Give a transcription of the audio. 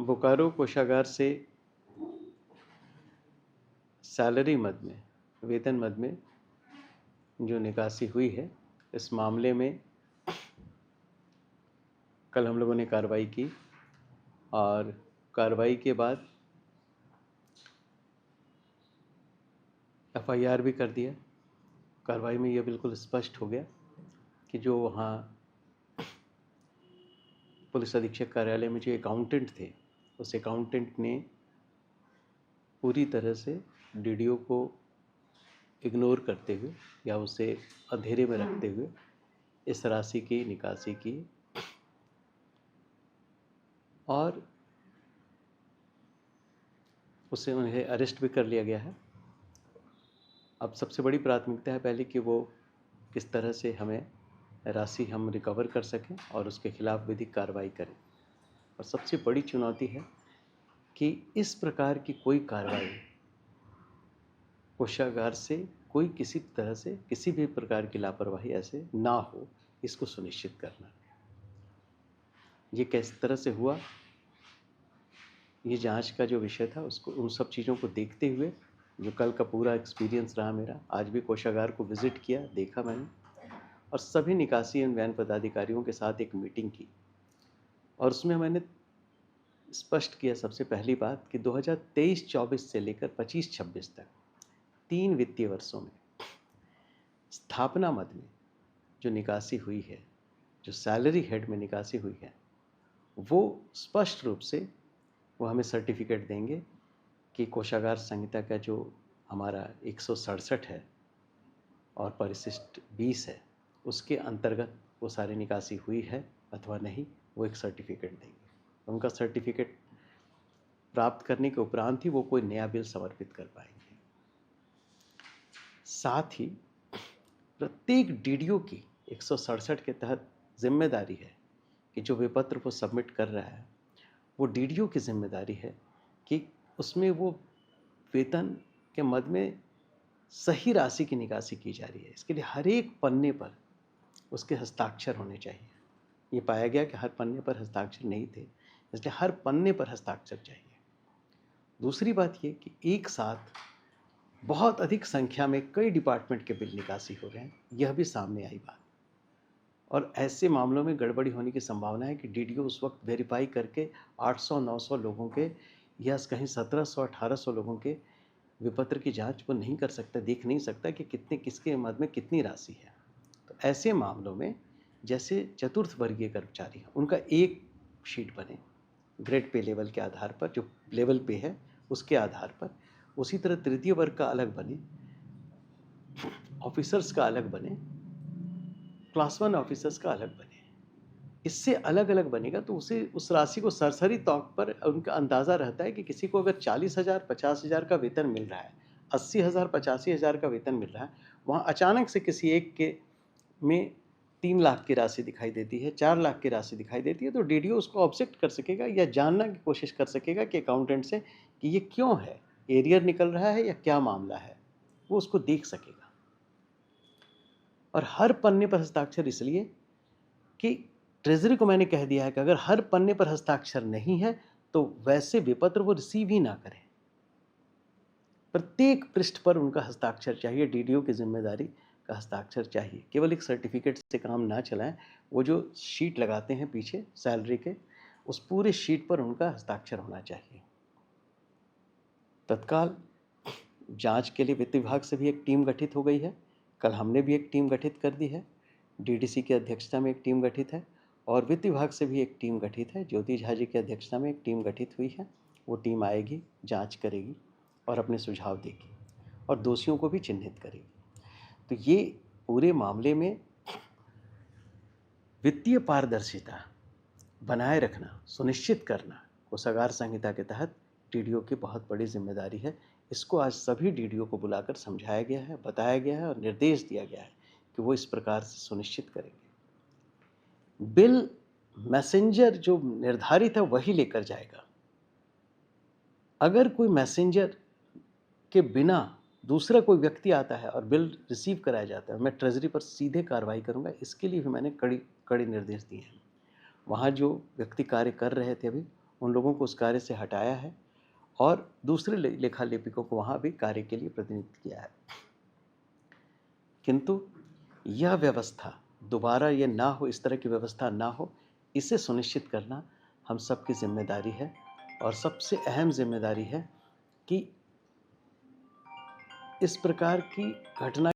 बोकारो कोषागार से सैलरी मद में, वेतन मद में जो निकासी हुई है, इस मामले में कल हम लोगों ने कार्रवाई की और कार्रवाई के बाद एफआईआर भी कर दिया। कार्रवाई में यह बिल्कुल स्पष्ट हो गया कि जो वहाँ पुलिस अधीक्षक कार्यालय में जो अकाउंटेंट थे, उस अकाउंटेंट ने पूरी तरह से डीडीओ को इग्नोर करते हुए या उसे अंधेरे में रखते हुए इस राशि की निकासी की और उसे उन्हें अरेस्ट भी कर लिया गया है। अब सबसे बड़ी प्राथमिकता है पहले कि वो किस तरह से हमें राशि हम रिकवर कर सकें और उसके खिलाफ विधिक कार्रवाई करें। और सबसे बड़ी चुनौती है कि इस प्रकार की कोई कार्रवाई कोषागार से कोई किसी तरह से किसी भी प्रकार की लापरवाही ऐसे ना हो, इसको सुनिश्चित करना। ये किस तरह से हुआ, ये जांच का जो विषय था, उसको उन सब चीज़ों को देखते हुए जो कल का पूरा एक्सपीरियंस रहा मेरा, आज भी कोषागार को विजिट किया, देखा मैंने और सभी निकासी एवं व्यय पदाधिकारियों के साथ एक मीटिंग की और उसमें मैंने स्पष्ट किया सबसे पहली बात कि 2023-24 से लेकर 25-26 तक 3 वित्तीय वर्षों में स्थापना मद में जो निकासी हुई है, जो सैलरी हेड में निकासी हुई है, वो स्पष्ट रूप से वो हमें सर्टिफिकेट देंगे कि कोषागार संहिता का जो हमारा 167 है और परिशिष्ट 20 है, उसके अंतर्गत वो सारी निकासी हुई है अथवा नहीं, वो एक सर्टिफिकेट देंगे। उनका सर्टिफिकेट प्राप्त करने के उपरांत ही वो कोई नया बिल समर्पित कर पाएंगे। साथ ही प्रत्येक डीडीओ की 167 के तहत जिम्मेदारी है कि जो विपत्र वो सबमिट कर रहा है, वो डीडीओ की जिम्मेदारी है कि उसमें वो वेतन के मद में सही राशि की निकासी की जा रही है। इसके लिए हर एक पन्ने पर उसके हस्ताक्षर होने चाहिए। ये पाया गया कि हर पन्ने पर हस्ताक्षर नहीं थे, इसलिए हर पन्ने पर हस्ताक्षर चाहिए। दूसरी बात ये कि एक साथ बहुत अधिक संख्या में कई डिपार्टमेंट के बिल निकासी हो रहे हैं, यह भी सामने आई बात। और ऐसे मामलों में गड़बड़ी होने की संभावना है कि डीडीओ उस वक्त वेरीफाई करके 800-900 लोगों के या कहीं 1700-1800 लोगों के विपत्र की जांच वो नहीं कर सकता, देख नहीं सकता कि कितने किसके मद में कितनी राशि है। तो ऐसे मामलों में जैसे चतुर्थ वर्गीय कर्मचारी हैं, उनका एक शीट बने ग्रेड पे लेवल के आधार पर, जो लेवल पे है उसके आधार पर। उसी तरह तृतीय वर्ग का अलग बने, ऑफिसर्स का अलग बने, क्लास 1 ऑफिसर्स का अलग बने। इससे अलग अलग बनेगा तो उसे उस राशि को सरसरी तौर पर उनका अंदाज़ा रहता है कि किसी को अगर 40,000 50,000 का वेतन मिल रहा है, 80,000 85,000 का वेतन मिल रहा है, वहाँ अचानक से किसी एक के में 3 लाख की राशि दिखाई देती है, 4 लाख की राशि दिखाई देती है, तो डीडीओ उसको ऑब्जेक्ट कर सकेगा या जानना की कोशिश कर सकेगा कि अकाउंटेंट से कि ये क्यों है, एरियर निकल रहा है या क्या मामला है, वो उसको देख सकेगा। और हर पन्ने पर हस्ताक्षर इसलिए कि ट्रेजरी को मैंने कह दिया है कि अगर हर पन्ने पर हस्ताक्षर नहीं है तो वैसे विपत्र वो रिसीव ही ना करें। प्रत्येक पृष्ठ पर उनका हस्ताक्षर चाहिए, डीडीओ की जिम्मेदारी का हस्ताक्षर चाहिए। केवल एक सर्टिफिकेट से काम ना चलाएं, वो जो शीट लगाते हैं पीछे सैलरी के, उस पूरे शीट पर उनका हस्ताक्षर होना चाहिए। तत्काल जांच के लिए वित्त विभाग से भी एक टीम गठित हो गई है। कल हमने भी एक टीम गठित कर दी है, डीडीसी की अध्यक्षता में एक टीम गठित है और वित्त विभाग से भी एक टीम गठित है। ज्योति झा जी की अध्यक्षता में एक टीम गठित हुई है। वो टीम आएगी, जांच करेगी और अपने सुझाव देगी और दोषियों को भी चिन्हित करेगी। तो ये पूरे मामले में वित्तीय पारदर्शिता बनाए रखना, सुनिश्चित करना कोषागार संहिता के तहत डीडीओ की बहुत बड़ी जिम्मेदारी है। इसको आज सभी डीडीओ को बुलाकर समझाया गया है, बताया गया है और निर्देश दिया गया है कि वो इस प्रकार से सुनिश्चित करेंगे। बिल मैसेंजर जो निर्धारित है वही लेकर जाएगा। अगर कोई मैसेंजर के बिना दूसरा कोई व्यक्ति आता है और बिल रिसीव कराया जाता है, मैं ट्रेजरी पर सीधे कार्रवाई करूंगा। इसके लिए भी मैंने कड़ी निर्देश दिए हैं। वहाँ जो व्यक्ति कार्य कर रहे थे अभी, उन लोगों को उस कार्य से हटाया है और दूसरे लेखा लिपिकों को वहाँ भी कार्य के लिए प्रतिनिधित्व किया है। किंतु यह व्यवस्था दोबारा ये ना हो, इस तरह की व्यवस्था ना हो, इसे सुनिश्चित करना हम सबकी जिम्मेदारी है। और सबसे अहम जिम्मेदारी है कि इस प्रकार की घटना